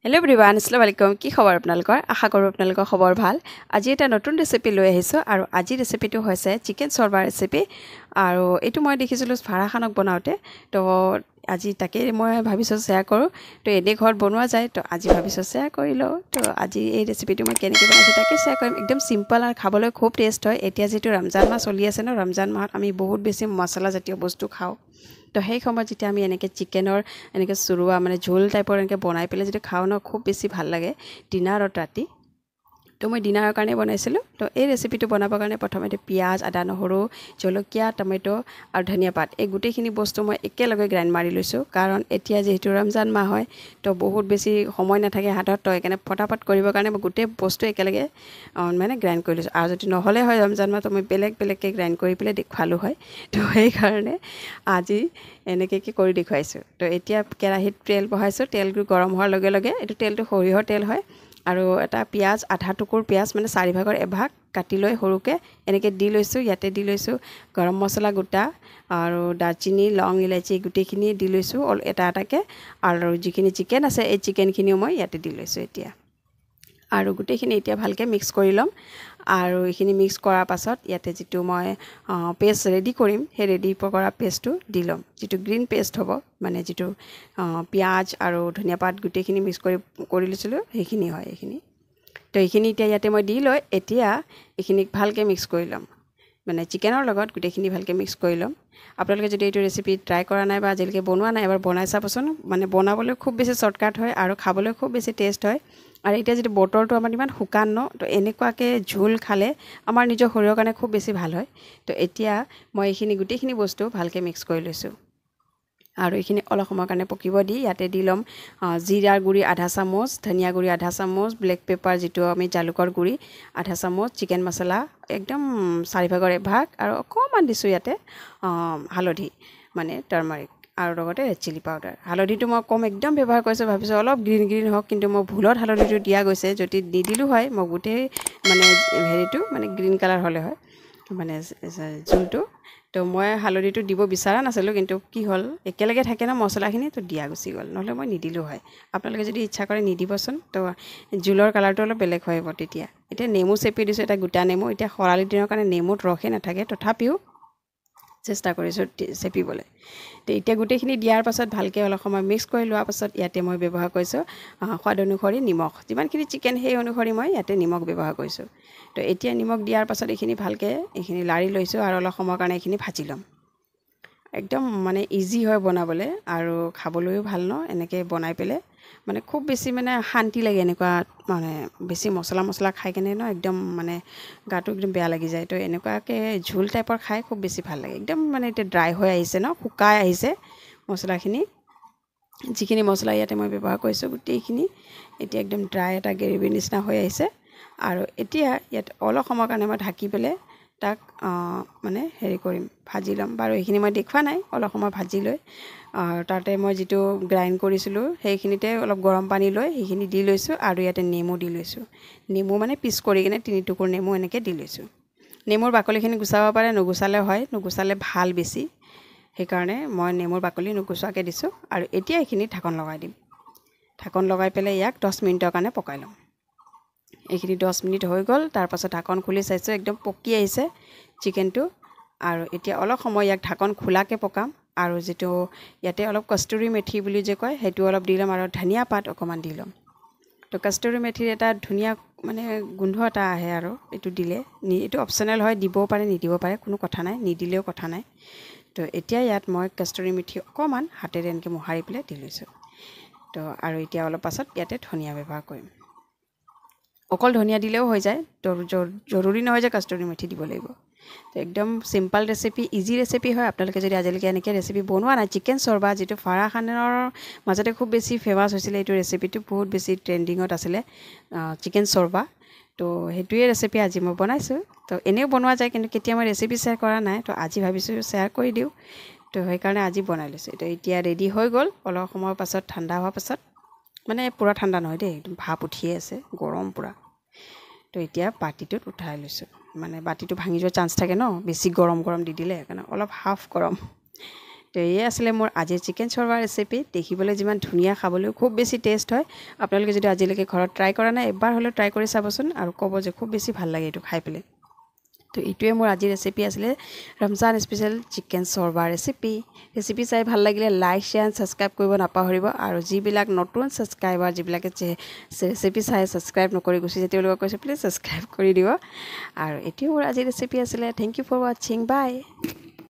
Hello' everyone, আসসালামু আলাইকুম। কি খবৰ আপোনালোকৰ? আশা কৰোঁ আপোনালোকৰ খবৰ ভাল। আজি এটা নতুন ৰেচিপি লৈ আহিছোঁ আৰু আজি ৰেচিপিটো হৈছে চিকেন চৰ্বা ৰেচিপি। আৰু এইটো মই দেখিছিলোঁ ফাৰাহ খানক বনাওঁতে, তো আজি তাকেই মই ভাবিছোঁ শ্বেয়াৰ কৰোঁ। তো এনেই ঘৰত বনোৱা যায়, তো আজি ভাবিছোঁ শ্বেয়াৰ কৰি লওঁ। তো আজি এই ৰেচিপিটো মই কেনেকৈ বনাইছোঁ তাকে শ্বেয়াৰ কৰিম। একদম চিম্পল আৰু খাবলৈ খুব টেষ্ট হয়। এতিয়া যিটো ৰমজান মাহ চলি আছে ন, ৰমজান মাহত আমি বহুত বেছি মছলাজাতীয় বস্তু খাওঁ। তো সেই সময়ত যেতিয়া আমি এনেকৈ চিকেনৰ এনেকৈ চুৰুৱা মানে ঝোল টাইপৰ এনেকৈ বনাই পেলাই যদি খাওঁ ন, খুব বেছি ভাল লাগে ডিনাৰত ৰাতি। তো মই ডিনাৰৰ কাৰণে বনাইছিলোঁ। তো এই ৰেচিপিটো বনাবৰ কাৰণে প্ৰথমতে পিঁয়াজ, আদা, নহৰু, জলকীয়া, টমেটো আৰু ধনিয়া পাত এই গোটেইখিনি বস্তু মই একেলগে গ্ৰাইণ্ড মাৰি লৈছোঁ। কাৰণ এতিয়া যিহেতু ৰমজান মাহ হয়, তো বহুত বেছি সময় নাথাকে হাতত, তো সেইকাৰণে ফটাফট কৰিবৰ কাৰণে মই গোটেই বস্তু একেলগে মানে গ্ৰাইণ্ড কৰি লৈছোঁ। আৰু যদি নহ'লে হয় ৰমজান মাহ, তো মই বেলেগকৈ গ্ৰাইণ্ড কৰি পেলাই দেখুৱালোঁ হয়। তো সেইকাৰণে আজি এনেকৈ কৰি দেখুৱাইছোঁ। তো এতিয়া কেৰাহীত তেল বহাইছোঁ। তেলটো গৰম হোৱাৰ লগে লগে এইটো তেলটো সৰিয়হৰ তেল হয়। আৰু এটা পিঁয়াজ, আধা টুকুৰ পিঁয়াজ মানে 4ভাগৰ এভাগ কাটি লৈ সৰুকৈ এনেকৈ দি লৈছোঁ। ইয়াতে দি লৈছোঁ গৰম মছলা গোটা আৰু দালচিনি, লং, ইলাচি গোটেইখিনি দি লৈছোঁ এটা এটাকৈ। আৰু যিখিনি চিকেন আছে এই চিকেনখিনিও মই ইয়াতে দি লৈছোঁ এতিয়া। আৰু গোটেইখিনি এতিয়া ভালকৈ মিক্স কৰি ল'ম। আৰু এইখিনি মিক্স কৰাৰ পাছত ইয়াতে যিটো মই পেষ্ট ৰেডি কৰিম, সেই ৰেডি কৰা পেষ্টটো দি ল'ম। যিটো গ্ৰীণ পেষ্ট হ'ব, মানে যিটো পিঁয়াজ আৰু ধনিয়া পাত গোটেইখিনি মিক্স কৰি লৈছিলোঁ, সেইখিনি হয় এইখিনি। তো এইখিনি এতিয়া ইয়াতে মই দি লৈ এতিয়া এইখিনিক ভালকৈ মিক্স কৰি ল'ম। মানে চিকেনৰ লগত গোটেইখিনি ভালকৈ মিক্স কৰি ল'ম। আপোনালোকে যদি এইটো ৰেচিপি ট্ৰাই কৰা নাই বা আজিলৈকে বনোৱা নাই, এবাৰ বনাই চাবচোন। মানে বনাবলৈ খুব বেছি শ্বৰ্টকাট হয় আৰু খাবলৈ খুব বেছি টেষ্ট হয়। আৰু এতিয়া যিটো বতৰটো আমাৰ ইমান শুকান ন, তো এনেকুৱাকৈ ঝোল খালে আমাৰ নিজৰ শৰীৰৰ কাৰণে খুব বেছি ভাল হয়। তো এতিয়া মই এইখিনি গোটেইখিনি বস্তু ভালকৈ মিক্স কৰি লৈছোঁ। আৰু এইখিনি অলপ সময়ৰ কাৰণে পকিব দি ইয়াতে দি ল'ম জিৰাৰ গুড়ি আধা চামুচ, ধনিয়া গুড়ি আধা চামুচ, ব্লেক পেপাৰ যিটো আমি জালুকৰ গুড়ি আধা চামুচ, চিকেন মছলা একদম 4ভাগৰ এভাগ, আৰু অকণমান দিছোঁ ইয়াতে হালধি মানে টাৰ্মাৰিক, আৰু লগতে ৰেড চিলি পাউডাৰ। হালধিটো মই কম একদম ব্যৱহাৰ কৰিছোঁ, ভাবিছোঁ অলপ গ্ৰীণ হওক, কিন্তু মই ভুলত হালধিটো দিয়া গৈছে। যদি নিদিলোঁ হয় মই গোটেই মানে হেৰিটো মানে গ্ৰীণ কালাৰ হ'লে হয় মানে জোলটো। তো মই হালধিটো দিব বিচৰা নাছিলোঁ, কিন্তু কি হ'ল একেলগে থাকে ন মছলাখিনি, তো দিয়া গুচি গ'ল, নহ'লে মই নিদিলোঁ হয়। আপোনালোকে যদি ইচ্ছা কৰে নিদিবচোন, তো জোলৰ কালাৰটো অলপ বেলেগ হৈ হ'ব তেতিয়া। এতিয়া নেমু চেপি দিছোঁ, এটা গোটা নেমু। এতিয়া খৰালি দিনৰ কাৰণে নেমুত ৰসেই নাথাকে, তথাপিও চেষ্টা কৰিছোঁ চেপিবলৈ। তো এতিয়া গোটেইখিনি দিয়াৰ পাছত ভালকৈ অলপ সময় মিক্স কৰি লোৱাৰ পাছত ইয়াতে মই ব্যৱহাৰ কৰিছোঁ সোৱাদ অনুসৰি নিমখ। যিমানখিনি চিকেন সেই অনুসৰি মই ইয়াতে নিমখ ব্যৱহাৰ কৰিছোঁ। তো এতিয়া নিমখ দিয়াৰ পাছত এইখিনি ভালকৈ লাৰি লৈছোঁ আৰু অলপ সময়ৰ কাৰণে এইখিনি ভাজি ল'ম। একদম মানে ইজি হয় বনাবলৈ আৰু খাবলৈও ভাল ন, এনেকৈ বনাই পেলাই মানে খুব বেছি মানে শান্তি লাগে। এনেকুৱা মানে বেছি মছলা খাই কেনে ন একদম মানে গাটো একদম বেয়া লাগি যায়। তো এনেকুৱাকৈ ঝোল টাইপৰ খাই খুব বেছি ভাল লাগে। একদম মানে এতিয়া ড্ৰাই হৈ আহিছে ন, শুকাই আহিছে মছলাখিনি। যিখিনি মছলা ইয়াতে মই ব্যৱহাৰ কৰিছোঁ গোটেইখিনি এতিয়া একদম ড্ৰাই এটা গ্ৰেভি নিচিনা হৈ আহিছে। আৰু এতিয়া ইয়াত অলপ সময়ৰ কাৰণে মই ঢাকি পেলাই তাক মানে হেৰি কৰিম, ভাজি ল'ম। বাৰু এইখিনি মই দেখুওৱা নাই, অলপ সময় ভাজি লৈ তাতে মই যিটো গ্ৰাইণ্ড কৰিছিলোঁ সেইখিনিতে অলপ গৰম পানী লৈ সেইখিনি দি লৈছোঁ। আৰু ইয়াতে নেমু দি লৈছোঁ। নেমু মানে পিচ কৰি কিনে 3 টুকুৰ নেমু এনেকৈ দি লৈছোঁ। নেমুৰ বাকলিখিনি গুচাব পাৰে, নুগুচালে হয়, নুগুচালে ভাল বেছি, সেইকাৰণে মই নেমুৰ বাকলি নুগুচোৱাকৈ দিছোঁ। আৰু এতিয়া এইখিনি ঢাকন লগাই দিম। ঢাকন লগাই পেলাই ইয়াক 10 মিনিটৰ কাৰণে পকাই ল'ম। এইখিনি 10 মিনিট হৈ গ'ল। তাৰপাছত ঢাকন খুলি চাইছোঁ, একদম পকি আহিছে চিকেনটো। আৰু এতিয়া অলপ সময় ইয়াক ঢাকন খোলাকৈ পকাম। আৰু যিটো ইয়াতে অলপ কষ্টুৰি মেথি বুলি যে কয়, সেইটো অলপ দি ল'ম আৰু ধনিয়া পাত অকণমান দি ল'ম। তো কষ্টুৰি মেথিৰ এটা ধুনীয়া মানে গোন্ধ এটা আহে, আৰু এইটো দিলে এইটো অপশ্যনেল হয়, দিবও পাৰে নিদিব পাৰে, কোনো কথা নাই, নিদিলেও কথা নাই। তো এতিয়া ইয়াত মই কষ্টুৰি মেথি অকণমান হাতেৰে এনেকৈ মোহাৰি পেলাই দি লৈছোঁ। তো আৰু এতিয়া অলপ পাছত ইয়াতে ধনিয়া ব্যৱহাৰ কৰিম। অকল ধনিয়া দিলেও হৈ যায়, জৰুৰী নহয় যে কষ্টুৰি মেথি দিব লাগিব। তো একদম চিম্পল ৰেচিপি, ইজি ৰেচিপি হয়। আপোনালোকে যদি আজিলৈকে এনেকৈ ৰেচিপি বনোৱা নাই, চিকেন চৰ্বা যিটো ফাৰাহ খানৰ মাজতে খুব বেছি ফেমাছ হৈছিলে, এইটো ৰেচিপিটো বহুত বেছি ট্ৰেণ্ডিঙত আছিলে চিকেন চৰ্বা। তো সেইটোৱে ৰেচিপি আজি মই বনাইছোঁ। তো এনেও বনোৱা যায়, কিন্তু কেতিয়া মই ৰেচিপি শ্বেয়াৰ কৰা নাই, তো আজি ভাবিছোঁ শ্বেয়াৰ কৰি দিওঁ। তো সেইকাৰণে আজি বনাই লৈছোঁ। তো এতিয়া ৰেডি হৈ গ'ল। অলপ সময়ৰ পাছত ঠাণ্ডা হোৱাৰ পাছত, মানে পূৰা ঠাণ্ডা নহয় দেই, একদম ভাপ উঠিয়ে আছে, গৰম পূৰা। তো এতিয়া বাতিটোত উঠাই লৈছোঁ। মানে বাতিটো ভাঙি যোৱাৰ চান্স থাকে ন, বেছি গৰম দি দিলে, সেইকাৰণে অলপ হাফ গৰম। তো এই আছিলে মোৰ আজিৰ চিকেন শৰ্মা ৰেচিপি দেখিবলৈ যিমান ধুনীয়া খাবলৈ খুব বেছি টেষ্ট হয় আপোনালোকে যদি আজিলৈকে ঘৰত ট্ৰাই কৰা নাই এবাৰ হ'লেও ট্ৰাই কৰি চাবচোন আৰু ক'ব যে খুব বেছি ভাল লাগে এইটো খাই পেলাই তো এইটোৱে মোৰ আজিৰ ৰেচিপি আছিলে Ramzan special chicken shawarma recipe চাই ভাল লাগিলে লাইক শ্বেয়াৰ ছাবস্ক্ৰাইব কৰিব নাপাহৰিব আৰু যিবিলাক নতুন ছাবস্ক্ৰাইবাৰ যিবিলাকে ৰেচিপি চাই ছাবস্ক্ৰাইব নকৰি গুচি যায় তেওঁলোকক কৈছোঁ প্লিজ ছাবস্ক্ৰাইব কৰি দিব আৰু এইটোৱে মোৰ আজিৰ ৰেচিপি আছিলে থেংক ইউ ফৰ ৱাচিং বাই